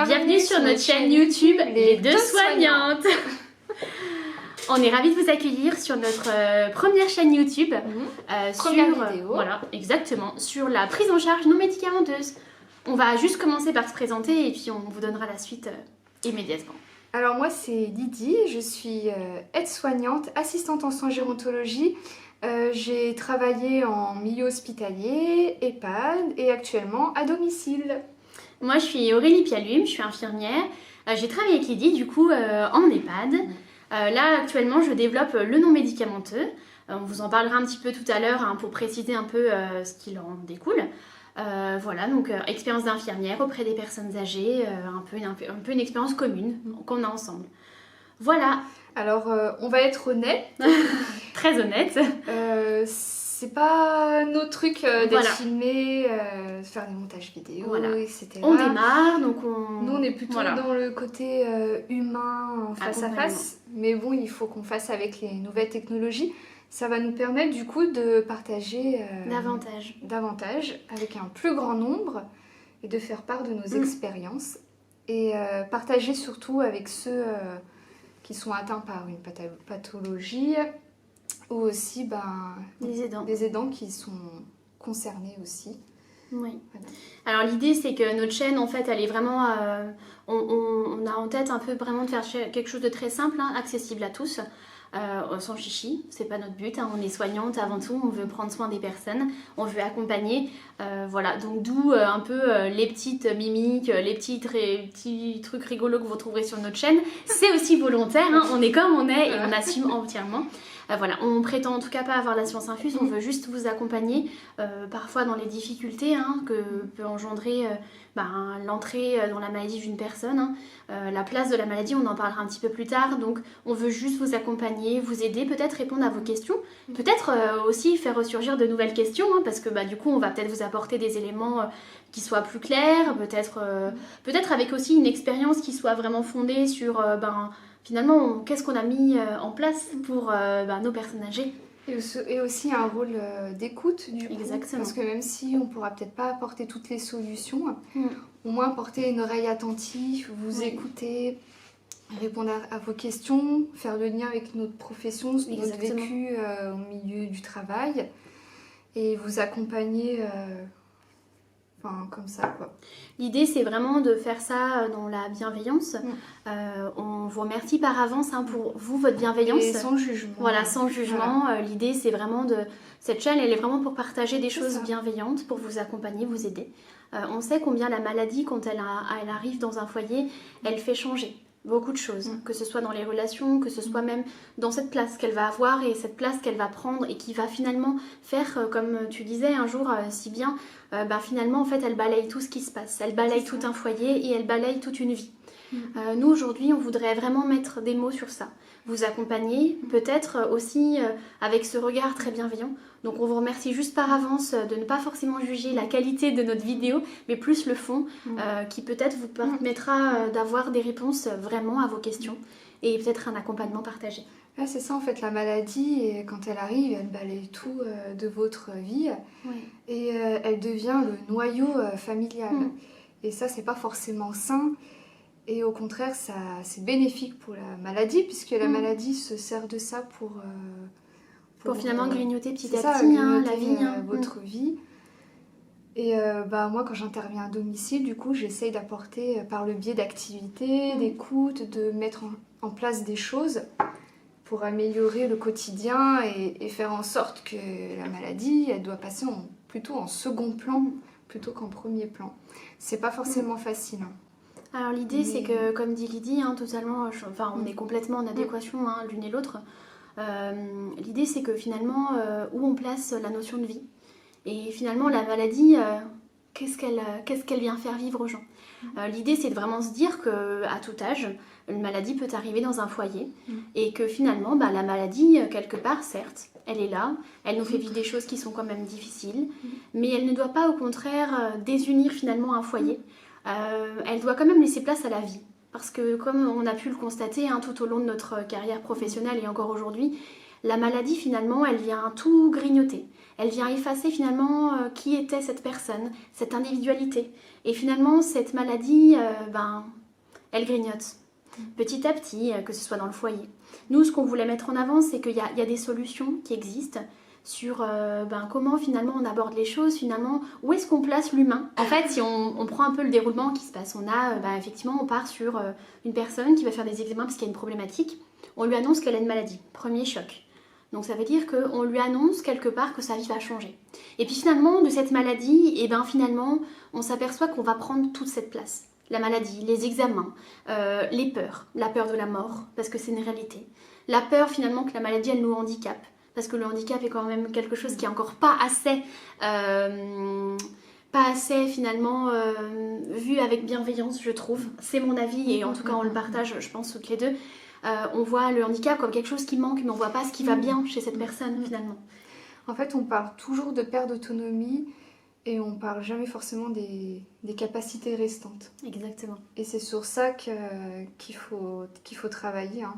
Bienvenue sur notre chaîne YouTube Les Deux Soignantes. On est ravis de vous accueillir sur notre première chaîne YouTube. Première vidéo. Voilà, exactement, sur la prise en charge non médicamenteuse. On va juste commencer par se présenter et puis on vous donnera la suite immédiatement. Alors moi c'est Didi, je suis aide-soignante, assistante en soins gérontologie. J'ai travaillé en milieu hospitalier, EHPAD et actuellement à domicile. Moi je suis Aurélie Pialume, je suis infirmière. J'ai travaillé avec Lydie du coup en EHPAD. Là actuellement je développe le non médicamenteux. On vous en parlera un petit peu tout à l'heure pour préciser un peu ce qu'il en découle. Voilà, donc expérience d'infirmière auprès des personnes âgées, un peu une expérience commune qu'on a ensemble. Voilà. Alors on va être honnête. Très honnête. C'est pas nos trucs d'être Voilà. filmé, faire des montages vidéo, Voilà. etc. On démarre, donc Nous on est plutôt voilà. dans le côté humain, face à face. Mais bon, il faut qu'on fasse avec les nouvelles technologies. Ça va nous permettre du coup de partager davantage avec un plus grand nombre et de faire part de nos expériences et partager surtout avec ceux qui sont atteints par une pathologie ou aussi des aidants qui sont concernés aussi. Oui. Voilà. Alors l'idée c'est que notre chaîne en fait elle est vraiment, on a en tête un peu vraiment de faire quelque chose de très simple, accessible à tous. Sans chichi, c'est pas notre but, on est soignante avant tout, on veut prendre soin des personnes, on veut accompagner, voilà, donc d'où un peu les petites mimiques, les petits trucs rigolos que vous trouverez sur notre chaîne, c'est aussi volontaire, on est comme on est et on assume entièrement. Voilà, on prétend en tout cas pas avoir la science infuse, on veut juste vous accompagner, parfois dans les difficultés que peut engendrer l'entrée dans la maladie d'une personne, la place de la maladie, on en parlera un petit peu plus tard, donc on veut juste vous accompagner, vous aider, peut-être répondre à vos questions, peut-être aussi faire ressurgir de nouvelles questions, parce que du coup on va peut-être vous apporter des éléments qui soient plus clairs, peut-être avec aussi une expérience qui soit vraiment fondée sur finalement qu'est-ce qu'on a mis en place pour nos personnes âgées. Et aussi un rôle d'écoute du coup. Exactement. Parce que même si on pourra peut-être pas apporter toutes les solutions, au moins apporter une oreille attentive, vous écouter, répondre à vos questions, faire le lien avec notre profession, notre vécu au milieu du travail et vous accompagner comme ça quoi. L'idée c'est vraiment de faire ça dans la bienveillance. On vous remercie par avance pour vous, votre bienveillance. Et sans jugement. Voilà, sans jugement. Voilà. L'idée c'est vraiment cette chaîne elle est vraiment pour partager des choses bienveillantes, pour vous accompagner, vous aider. On sait combien la maladie quand elle arrive dans un foyer, elle fait changer beaucoup de choses, que ce soit dans les relations, que ce soit même dans cette place qu'elle va avoir et cette place qu'elle va prendre et qui va finalement faire, comme tu disais un jour si bien, finalement en fait elle balaye tout ce qui se passe, elle balaye tout un foyer et elle balaye toute une vie. Nous aujourd'hui on voudrait vraiment mettre des mots sur ça, vous accompagner, peut-être aussi avec ce regard très bienveillant. Donc on vous remercie juste par avance de ne pas forcément juger la qualité de notre vidéo, mais plus le fond qui peut-être vous permettra d'avoir des réponses vraiment à vos questions et peut-être un accompagnement partagé. Ouais, c'est ça en fait, la maladie, et quand elle arrive, elle balaye tout de votre vie et elle devient le noyau familial. Et ça, c'est pas forcément sain. Et au contraire, c'est bénéfique pour la maladie, puisque la maladie se sert de ça pour finalement grignoter petit à petit la vie. Votre vie. Et moi, quand j'interviens à domicile, du coup, j'essaye d'apporter par le biais d'activités, d'écoute, de mettre en place des choses pour améliorer le quotidien et faire en sorte que la maladie, elle doit passer plutôt en second plan plutôt qu'en premier plan. C'est pas forcément facile. Alors l'idée c'est que, comme dit Lydie, totalement, on est complètement en adéquation l'une et l'autre. L'idée c'est que finalement, où on place la notion de vie. Et finalement la maladie, qu'est-ce qu'elle vient faire vivre aux gens. L'idée c'est de vraiment se dire qu'à tout âge, une maladie peut arriver dans un foyer et que finalement la maladie, quelque part certes, elle est là, elle nous fait vivre des choses qui sont quand même difficiles, mais elle ne doit pas au contraire désunir finalement un foyer. Elle doit quand même laisser place à la vie. Parce que comme on a pu le constater tout au long de notre carrière professionnelle et encore aujourd'hui, la maladie finalement elle vient tout grignoter. elle vient effacer finalement qui était cette personne, cette individualité. Et finalement, cette maladie, elle grignote petit à petit, que ce soit dans le foyer. Nous, ce qu'on voulait mettre en avant, c'est qu'il y a des solutions qui existent sur comment finalement on aborde les choses, finalement, où est-ce qu'on place l'humain. En fait, si on prend un peu le déroulement qui se passe, on a, effectivement, on part sur une personne qui va faire des examens parce qu'il y a une problématique, on lui annonce qu'elle a une maladie, premier choc. Donc ça veut dire qu'on lui annonce quelque part que sa vie va changer. Et puis finalement, de cette maladie, finalement, on s'aperçoit qu'on va prendre toute cette place. La maladie, les examens, les peurs, la peur de la mort, parce que c'est une réalité. La peur finalement que la maladie, elle nous handicape, parce que le handicap est quand même quelque chose qui est encore pas assez finalement vu avec bienveillance, je trouve. C'est mon avis et en tout cas on le partage, je pense, toutes les deux. On voit le handicap comme quelque chose qui manque, mais on voit pas ce qui va bien chez cette personne finalement. En fait, on parle toujours de perte d'autonomie et on parle jamais forcément des capacités restantes. Exactement. Et c'est sur ça qu'il faut travailler. Hein.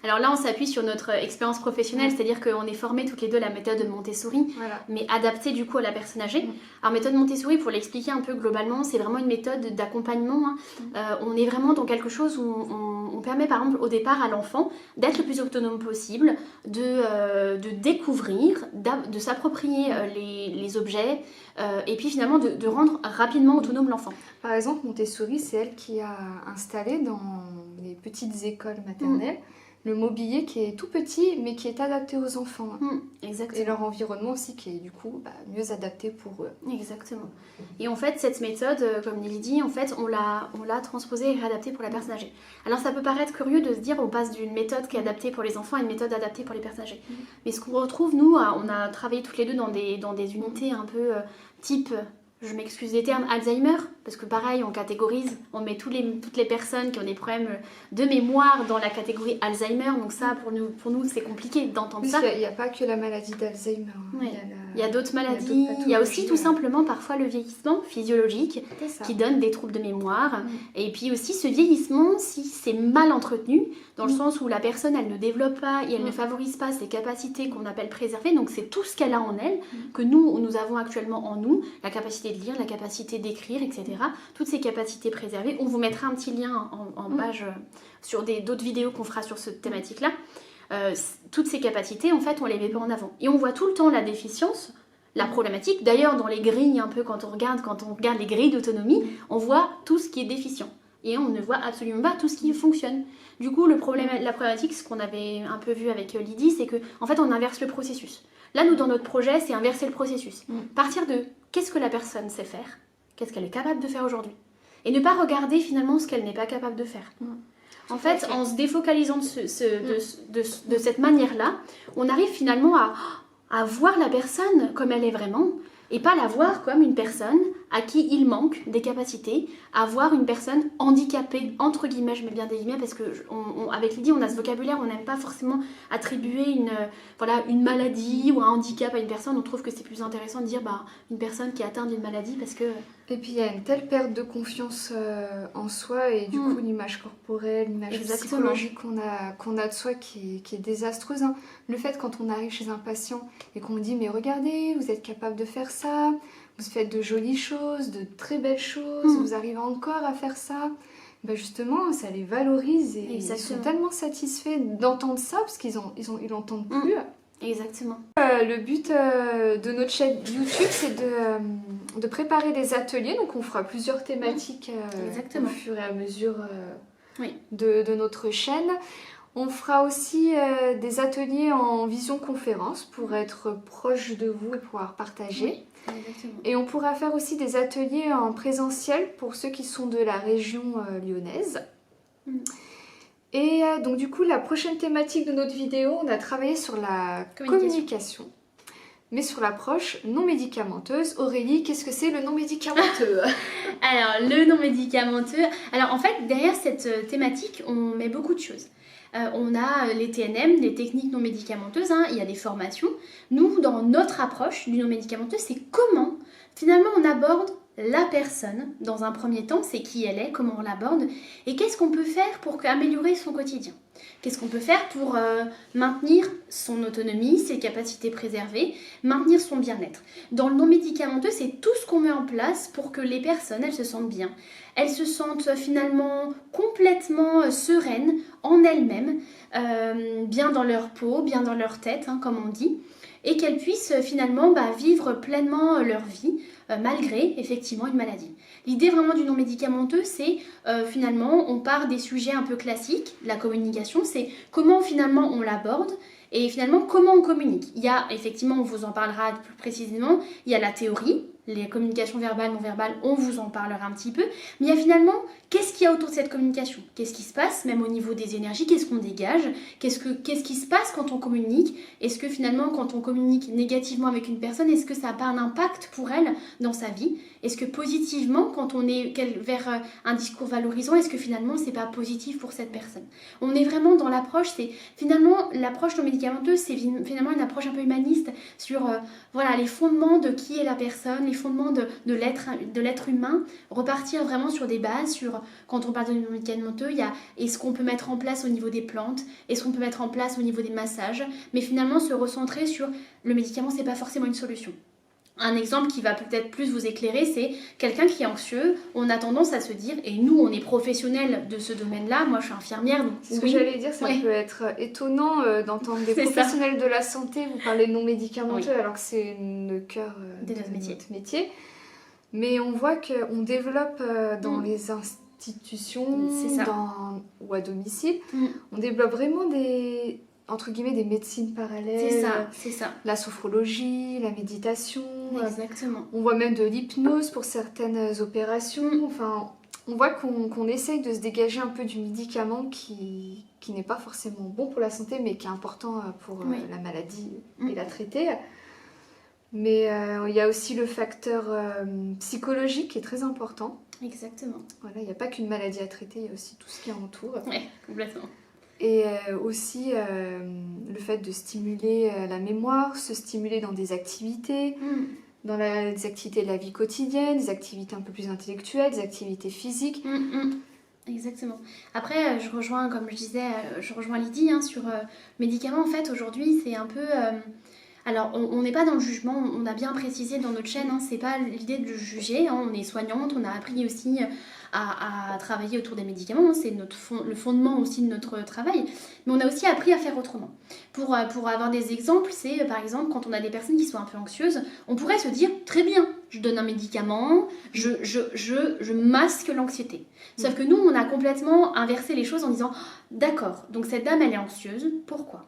Alors là, on s'appuie sur notre expérience professionnelle, c'est-à-dire qu'on est formés toutes les deux à la méthode Montessori, mais adaptée du coup à la personne âgée. Alors méthode Montessori, pour l'expliquer un peu globalement, c'est vraiment une méthode d'accompagnement. On est vraiment dans quelque chose où on permet par exemple au départ à l'enfant d'être le plus autonome possible, de découvrir, de s'approprier les objets, et puis finalement de rendre rapidement autonome l'enfant. Par exemple, Montessori, c'est elle qui a installé dans les petites écoles maternelles le mobilier qui est tout petit mais qui est adapté aux enfants. Exactement. Et leur environnement aussi qui est du coup mieux adapté pour eux. Exactement. Et en fait, cette méthode, comme Nelly dit, en fait, on l'a transposée et réadaptée pour la personne âgée. Alors ça peut paraître curieux de se dire on passe d'une méthode qui est adaptée pour les enfants à une méthode adaptée pour les personnes âgées. Mais ce qu'on retrouve, nous, on a travaillé toutes les deux dans des unités un peu type... Je m'excuse des termes, Alzheimer, parce que pareil, on catégorise, on met toutes les personnes qui ont des problèmes de mémoire dans la catégorie Alzheimer, donc ça, pour nous c'est compliqué d'entendre ça. Il n'y a pas que la maladie d'Alzheimer. Il y a d'autres maladies, il y a aussi tout simplement parfois le vieillissement physiologique qui donne des troubles de mémoire, et puis aussi ce vieillissement, si c'est mal entretenu, dans le sens où la personne, elle ne développe pas et elle ne favorise pas ses capacités qu'on appelle préservées, donc c'est tout ce qu'elle a en elle, que nous avons actuellement en nous, la capacité de lire, la capacité d'écrire, etc. Toutes ces capacités préservées. On vous mettra un petit lien en page sur d'autres vidéos qu'on fera sur cette thématique-là. Toutes ces capacités, en fait, on les met pas en avant. Et on voit tout le temps la déficience, la problématique. D'ailleurs, dans les grilles, un peu, quand on regarde les grilles d'autonomie, on voit tout ce qui est déficient. Et on ne voit absolument pas tout ce qui fonctionne. Du coup, la problématique, ce qu'on avait un peu vu avec Lydie, c'est qu'en fait, on inverse le processus. Là, nous, dans notre projet, c'est inverser le processus. Partir de qu'est-ce que la personne sait faire, qu'est-ce qu'elle est capable de faire aujourd'hui. Et ne pas regarder finalement ce qu'elle n'est pas capable de faire. En fait, en se défocalisant de cette manière-là, on arrive finalement à voir la personne comme elle est vraiment, et pas la voir comme une personne à qui il manque des capacités, à voir une personne handicapée, entre guillemets, je mets bien des guillemets, parce que avec Lydie, on a ce vocabulaire, on n'aime pas forcément attribuer une maladie ou un handicap à une personne, on trouve que c'est plus intéressant de dire une personne qui est atteinte d'une maladie, parce que... Et puis il y a une telle perte de confiance en soi, et du coup l'image corporelle, l'image psychologique qu'on a de soi qui est désastreuse. Hein. Le fait quand on arrive chez un patient et qu'on dit « mais regardez, vous êtes capable de faire ça », vous faites de jolies choses, de très belles choses, vous arrivez encore à faire ça. Justement, ça les valorise et ils sont tellement satisfaits d'entendre ça parce qu'ils l'entendent plus. Exactement. Le but de notre chaîne YouTube, c'est de préparer des ateliers. Donc on fera plusieurs thématiques au fur et à mesure de notre chaîne. On fera aussi des ateliers en visioconférence pour être proche de vous et pouvoir partager. Et on pourra faire aussi des ateliers en présentiel pour ceux qui sont de la région lyonnaise. Et donc du coup, la prochaine thématique de notre vidéo, on a travaillé sur la communication, mais sur l'approche non médicamenteuse. Aurélie, qu'est-ce que c'est le non médicamenteux? Alors, le non médicamenteux... Alors en fait, derrière cette thématique, on met beaucoup de choses. On a les TNM, les techniques non médicamenteuses, il y a des formations. Nous, dans notre approche du non médicamenteux, c'est comment finalement on aborde la personne, dans un premier temps, c'est qui elle est, comment on l'aborde, et qu'est-ce qu'on peut faire pour améliorer son quotidien. Qu'est-ce qu'on peut faire pour maintenir son autonomie, ses capacités préservées, maintenir son bien-être. Dans le non médicamenteux, c'est tout ce qu'on met en place pour que les personnes, elles se sentent bien. Elles se sentent finalement complètement sereines en elles-mêmes, bien dans leur peau, bien dans leur tête, hein, comme on dit, et qu'elles puissent finalement vivre pleinement leur vie, malgré effectivement une maladie. L'idée vraiment du non médicamenteux, c'est finalement, on part des sujets un peu classiques, la communication, c'est comment finalement on l'aborde et finalement comment on communique. Il y a effectivement, on vous en parlera plus précisément, il y a la théorie, les communications verbales, non verbales, on vous en parlera un petit peu, mais il y a finalement, qu'est-ce qu'il y a autour de cette communication? Qu'est-ce qui se passe, même au niveau des énergies, qu'est-ce qu'on dégage? Qu'est-ce qui se passe quand on communique? Est-ce que finalement, quand on communique négativement avec une personne, est-ce que ça n'a pas un impact pour elle dans sa vie? Est-ce que positivement, quand on est vers un discours valorisant, est-ce que finalement, c'est pas positif pour cette personne? On est vraiment dans l'approche, c'est finalement, l'approche non médicamenteuse, c'est finalement une approche un peu humaniste sur voilà, les fondements de qui est la personne, les fondements de l'être humain, repartir vraiment sur des bases, sur quand on parle de non médicamenteux, il y a est-ce qu'on peut mettre en place au niveau des plantes, est-ce qu'on peut mettre en place au niveau des massages, mais finalement se recentrer sur le médicament, c'est pas forcément une solution. Un exemple qui va peut-être plus vous éclairer, c'est quelqu'un qui est anxieux, on a tendance à se dire, et nous on est professionnels de ce domaine-là, moi je suis infirmière, donc c'est ce que j'allais dire, ça peut être étonnant d'entendre des professionnels de la santé vous parler de non médicamenteux alors que c'est le cœur de notre métier. Mais on voit qu'on développe dans les institutions ou à domicile, on développe vraiment des médecines parallèles. C'est ça. La sophrologie, la méditation. Exactement. On voit même de l'hypnose pour certaines opérations. Enfin, on voit qu'on essaye de se dégager un peu du médicament qui n'est pas forcément bon pour la santé, mais qui est important pour la maladie et la traiter. Mais il y a aussi le facteur psychologique qui est très important. Exactement. Voilà, il n'y a pas qu'une maladie à traiter, il y a aussi tout ce qui entoure. Oui, complètement. Et aussi le fait de stimuler la mémoire, se stimuler dans des activités, dans les activités de la vie quotidienne, des activités un peu plus intellectuelles, des activités physiques. Exactement. Après, je rejoins, comme je disais, Lydie sur médicaments. En fait, aujourd'hui, c'est un peu... Alors, on n'est pas dans le jugement, on a bien précisé dans notre chaîne, c'est pas l'idée de le juger, on est soignante, on a appris aussi à travailler autour des médicaments, c'est le fondement aussi de notre travail, mais on a aussi appris à faire autrement. Pour avoir des exemples, c'est par exemple quand on a des personnes qui sont un peu anxieuses, on pourrait se dire, très bien, je donne un médicament, je masque l'anxiété. Sauf que nous, on a complètement inversé les choses en disant, d'accord, donc cette dame, elle est anxieuse, pourquoi ?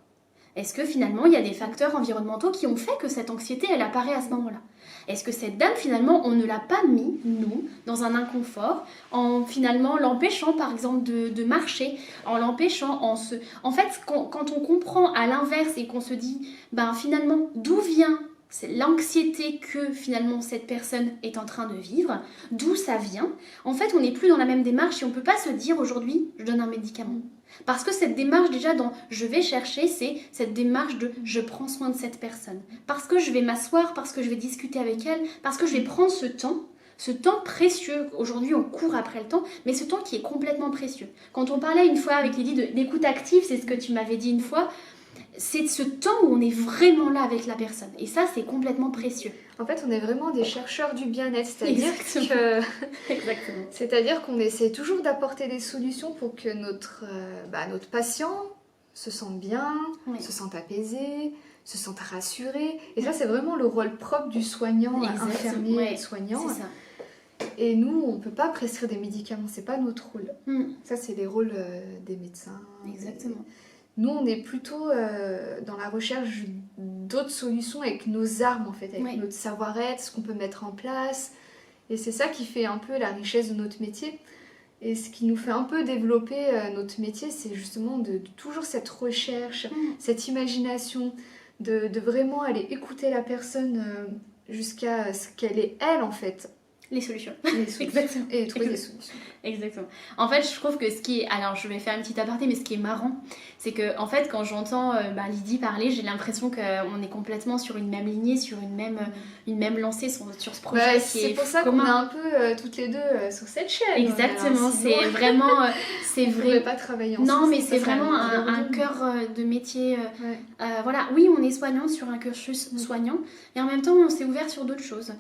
Est-ce que finalement il y a des facteurs environnementaux qui ont fait que cette anxiété elle apparaît à ce moment-là? Est-ce que cette dame finalement on ne l'a pas mis, nous, dans un inconfort en finalement l'empêchant par exemple de marcher, en l'empêchant En fait quand on comprend à l'inverse et qu'on se dit finalement d'où vient l'anxiété que finalement cette personne est en train de vivre, d'où ça vient, en fait on n'est plus dans la même démarche et on ne peut pas se dire aujourd'hui je donne un médicament. Parce que cette démarche déjà dans je vais chercher, c'est cette démarche de je prends soin de cette personne. Parce que je vais m'asseoir, parce que je vais discuter avec elle, parce que je vais prendre ce temps précieux. Aujourd'hui on court après le temps, mais ce temps qui est complètement précieux. Quand on parlait une fois avec Lydie d'écoute active, c'est ce que tu m'avais dit une fois, c'est ce temps où on est vraiment là avec la personne. Et ça, c'est complètement précieux. En fait, on est vraiment des chercheurs du bien-être. C'est-à-dire qu'on essaie toujours d'apporter des solutions pour que notre patient se sente bien, se sente apaisé, se sente rassuré. Et ça, c'est vraiment le rôle propre du soignant, infirmier, soignant. C'est ça. Et nous, on ne peut pas prescrire des médicaments. C'est pas notre rôle. Ça, c'est les rôles des médecins. Exactement. Nous, on est plutôt dans la recherche d'autres solutions avec nos armes, en fait, avec notre savoir-être, ce qu'on peut mettre en place. Et c'est ça qui fait un peu la richesse de notre métier. Et ce qui nous fait un peu développer notre métier, c'est justement de toujours cette recherche, cette imagination, de vraiment aller écouter la personne jusqu'à ce qu'elle est elle, en fait. les solutions. Exactement. Et trouver des solutions. Exactement. En fait, je trouve que ce qui est... Alors, je vais faire une petite aparté, mais ce qui est marrant, c'est que, en fait, quand j'entends Lydie parler, j'ai l'impression qu'on est complètement sur une même lignée, sur une même lancée sur ce projet qui est c'est pour ça commun. qu'on est un peu toutes les deux sur cette chaîne. Exactement, c'est vraiment... c'est vrai. On ne pourrait pas travailler ensemble. Non, mais c'est vraiment un cœur de métier. Voilà, oui, on est soignant sur un cursus soignant, et en même temps, on s'est ouvert sur d'autres choses.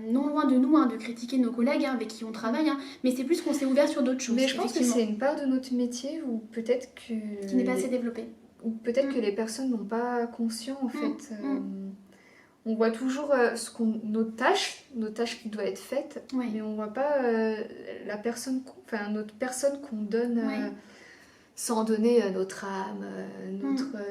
Non loin de nous, de critiquer nos collègues avec qui on travaille, mais c'est plus qu'on s'est ouvert sur d'autres choses. Mais je pense que c'est une part de notre métier où peut-être que... Qui n'est pas assez développée. Ou peut-être que les personnes n'ont pas conscience, en fait. On voit toujours nos tâches qui doivent être faites, mais on ne voit pas notre personne qu'on donne sans donner notre âme,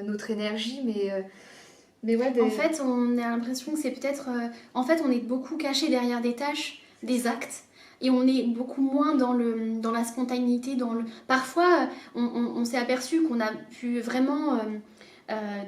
notre énergie, mais ouais, En fait, on a l'impression que c'est peut-être... en fait, on est beaucoup caché derrière des tâches, des actes, et on est beaucoup moins dans la spontanéité. Parfois, on s'est aperçu qu'on a pu vraiment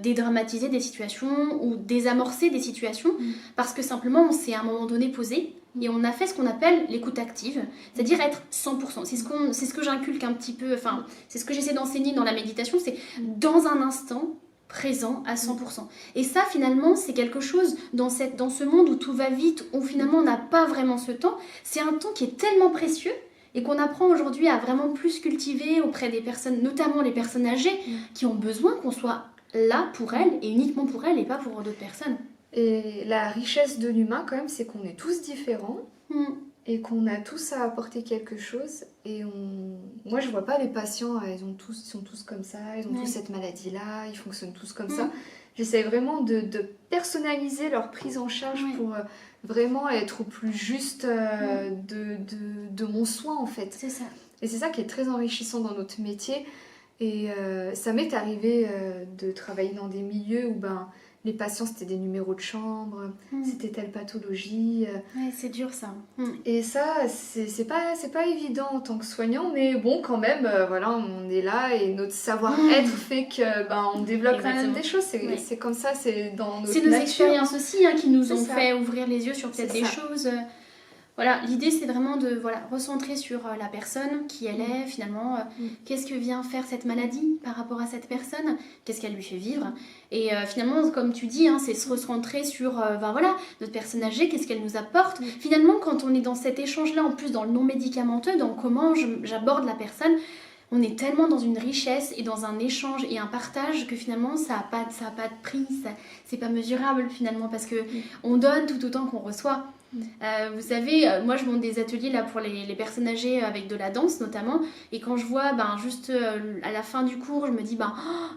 dédramatiser des situations ou désamorcer des situations parce que simplement on s'est à un moment donné posé et on a fait ce qu'on appelle l'écoute active, c'est-à-dire être 100%. C'est ce que j'inculque un petit peu, enfin, c'est ce que j'essaie d'enseigner dans la méditation, c'est dans un instant présent à 100%. Et ça, finalement, c'est quelque chose dans ce monde où tout va vite, où finalement on n'a pas vraiment ce temps. C'est un temps qui est tellement précieux et qu'on apprend aujourd'hui à vraiment plus cultiver auprès des personnes, notamment les personnes âgées, qui ont besoin qu'on soit là pour elles et uniquement pour elles et pas pour d'autres personnes. Et la richesse de l'humain, quand même, c'est qu'on est tous différents. Et qu'on a tous à apporter quelque chose. Et moi, je vois pas les patients, ils sont tous comme ça, ils ont tous cette maladie-là, ils fonctionnent tous comme ça. J'essaie vraiment de personnaliser leur prise en charge pour vraiment être au plus juste de mon soin, en fait. C'est ça. Et c'est ça qui est très enrichissant dans notre métier. Et ça m'est arrivé de travailler dans des milieux où les patients, c'était des numéros de chambre, c'était telle pathologie. Ouais, c'est dur ça. Et ça, c'est pas évident en tant que soignant, mais bon, quand même, voilà, on est là et notre savoir-être fait que on développe quand même des choses. C'est comme ça, c'est dans notre nature. C'est nos expériences aussi qui nous ont fait ouvrir les yeux sur peut-être des choses. Voilà, l'idée c'est vraiment de recentrer sur la personne, qui elle est finalement, qu'est-ce que vient faire cette maladie par rapport à cette personne, qu'est-ce qu'elle lui fait vivre. Et finalement, comme tu dis, c'est se recentrer sur notre personne âgée, qu'est-ce qu'elle nous apporte. Finalement, quand on est dans cet échange-là, en plus dans le non médicamenteux, dans comment j'aborde la personne, on est tellement dans une richesse et dans un échange et un partage que finalement ça a pas de prix, c'est pas mesurable finalement parce que on donne tout autant qu'on reçoit. Vous savez, moi je monte des ateliers là pour les personnes âgées avec de la danse notamment, et quand je vois juste à la fin du cours, je me dis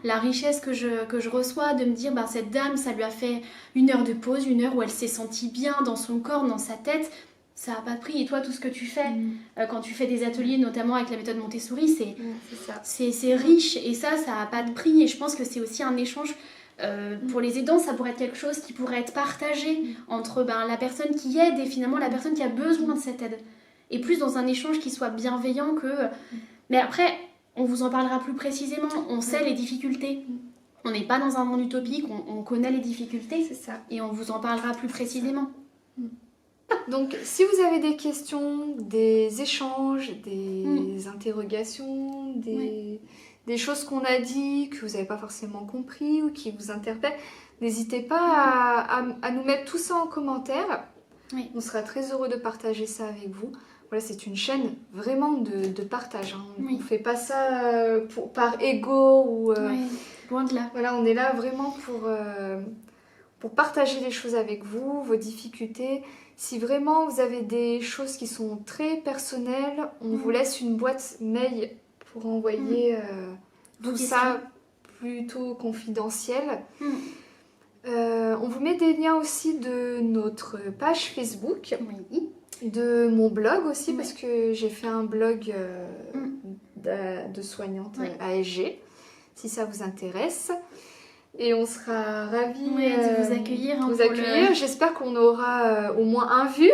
la richesse que je reçois de me dire cette dame, ça lui a fait 1 heure de pause, 1 heure où elle s'est sentie bien dans son corps, dans sa tête. Ça n'a pas de prix. Et toi, tout ce que tu fais, quand tu fais des ateliers, notamment avec la méthode Montessori, c'est riche. Et ça n'a pas de prix. Et je pense que c'est aussi un échange. Pour les aidants, ça pourrait être quelque chose qui pourrait être partagé entre la personne qui aide et finalement la personne qui a besoin de cette aide. Et plus dans un échange qui soit bienveillant que... Mais après, on vous en parlera plus précisément. On sait les difficultés. On n'est pas dans un monde utopique. On connaît les difficultés. C'est ça. Et on vous en parlera plus précisément. Donc, si vous avez des questions, des échanges, des interrogations, des choses qu'on a dit, que vous n'avez pas forcément compris ou qui vous interpellent, n'hésitez pas à nous mettre tout ça en commentaire. Oui. On sera très heureux de partager ça avec vous. Voilà, c'est une chaîne vraiment de partage. On ne fait pas ça par ego ou... loin de là. Voilà, on est là vraiment pour partager les choses avec vous, vos difficultés. Si vraiment vous avez des choses qui sont très personnelles, on vous laisse une boîte mail pour envoyer tout ça plutôt confidentiel. On vous met des liens aussi de notre page Facebook, de mon blog aussi, parce que j'ai fait un blog de soignante ASG, si ça vous intéresse. Et on sera ravis de vous accueillir. J'espère qu'on aura au moins un vu.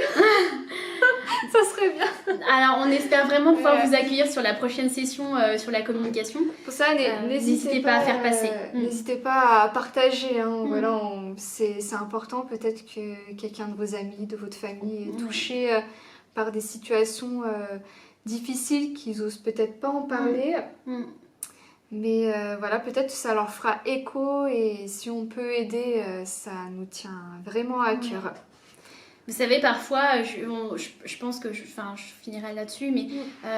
Ça serait bien. Alors, on espère vraiment pouvoir vous accueillir sur la prochaine session sur la communication. Pour ça, n'hésitez pas à faire passer. N'hésitez pas à partager. Hein. Voilà, c'est important. Peut-être que quelqu'un de vos amis, de votre famille est touché par des situations difficiles qu'ils osent peut-être pas en parler. Mais voilà, peut-être que ça leur fera écho et si on peut aider, ça nous tient vraiment à cœur. Vous savez, parfois, je pense que je finirai là-dessus, mais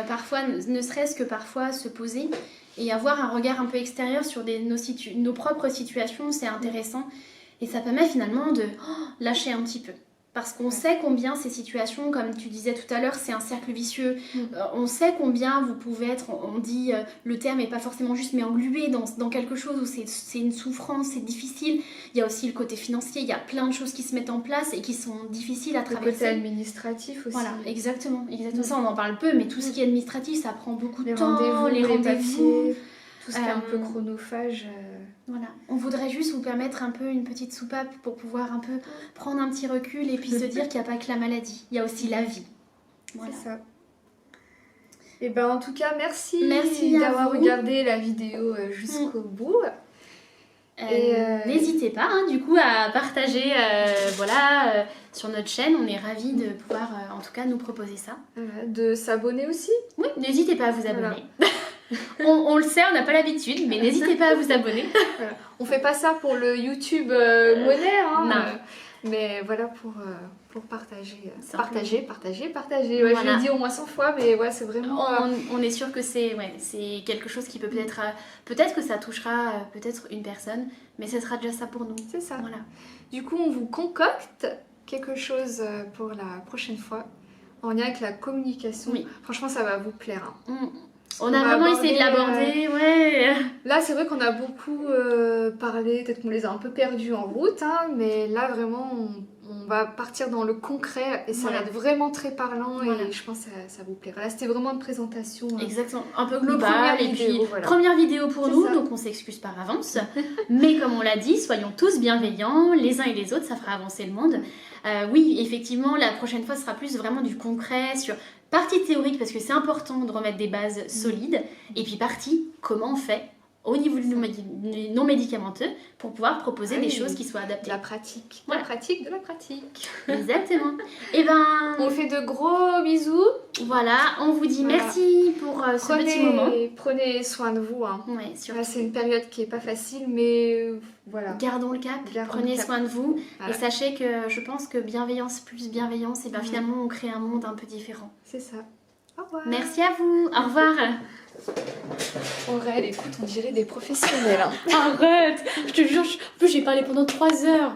parfois, ne serait-ce que parfois se poser et avoir un regard un peu extérieur sur nos propres situations, c'est intéressant. Et ça permet finalement de lâcher un petit peu. Parce qu'on sait combien ces situations, comme tu disais tout à l'heure, c'est un cercle vicieux. On sait combien vous pouvez être, on dit, le terme n'est pas forcément juste, mais englué dans quelque chose où c'est une souffrance, c'est difficile. Il y a aussi le côté financier, il y a plein de choses qui se mettent en place et qui sont difficiles à traverser. Le côté administratif aussi. Voilà, exactement. Ça, on en parle peu, mais tout ce qui est administratif, ça prend beaucoup de temps. Les rendez-vous, tout ce qui est un peu chronophage. Voilà, on voudrait juste vous permettre un peu une petite soupape pour pouvoir un peu prendre un petit recul et puis se dire qu'il n'y a pas que la maladie, il y a aussi la vie. Voilà. C'est ça. Et ben en tout cas, merci d'avoir regardé la vidéo jusqu'au bout. N'hésitez pas du coup à partager sur notre chaîne, on est ravis de pouvoir en tout cas nous proposer ça. De s'abonner aussi. Oui, n'hésitez pas à vous abonner. On le sait, on n'a pas l'habitude, mais n'hésitez pas à vous abonner. Voilà. On fait pas ça pour le YouTube monnaie, mais voilà pour partager. Partager. Ouais, je l'ai dit au moins 100 fois, mais ouais, c'est vraiment... On est sûr que c'est quelque chose qui peut peut-être que ça touchera peut-être une personne, mais ce sera déjà ça pour nous. C'est ça. Voilà. Du coup, on vous concocte quelque chose pour la prochaine fois, en lien avec la communication. Oui. Franchement, ça va vous plaire. On a vraiment essayé de l'aborder, ouais. Là, c'est vrai qu'on a beaucoup parlé, peut-être qu'on les a un peu perdus en route, mais là, vraiment, on va partir dans le concret et ça va être vraiment très parlant et je pense que ça vous plaira. Là, c'était vraiment une présentation. Exactement, un peu globale première vidéo pour nous, donc on s'excuse par avance. Mais comme on l'a dit, soyons tous bienveillants, les uns et les autres, ça fera avancer le monde. Oui, effectivement, la prochaine fois, ce sera plus vraiment du concret sur... Partie théorique, parce que c'est important de remettre des bases solides. Et puis partie, comment on fait au niveau non médicamenteux pour pouvoir proposer des choses qui soient adaptées. La pratique. Voilà. La pratique de la pratique. Exactement. Et ben... On fait de gros bisous. Voilà, on vous dit merci pour ce petit moment. Prenez soin de vous. Ouais, surtout. C'est une période qui n'est pas facile, mais voilà. Gardons le cap, prenez soin de vous. Voilà. Et sachez que je pense que bienveillance plus bienveillance, et bien finalement on crée un monde un peu différent. C'est ça. Au revoir. Merci à vous. Au revoir. Aurèle, écoute, on dirait des professionnels. Arrête, je te jure, en plus j'ai parlé pendant 3 heures.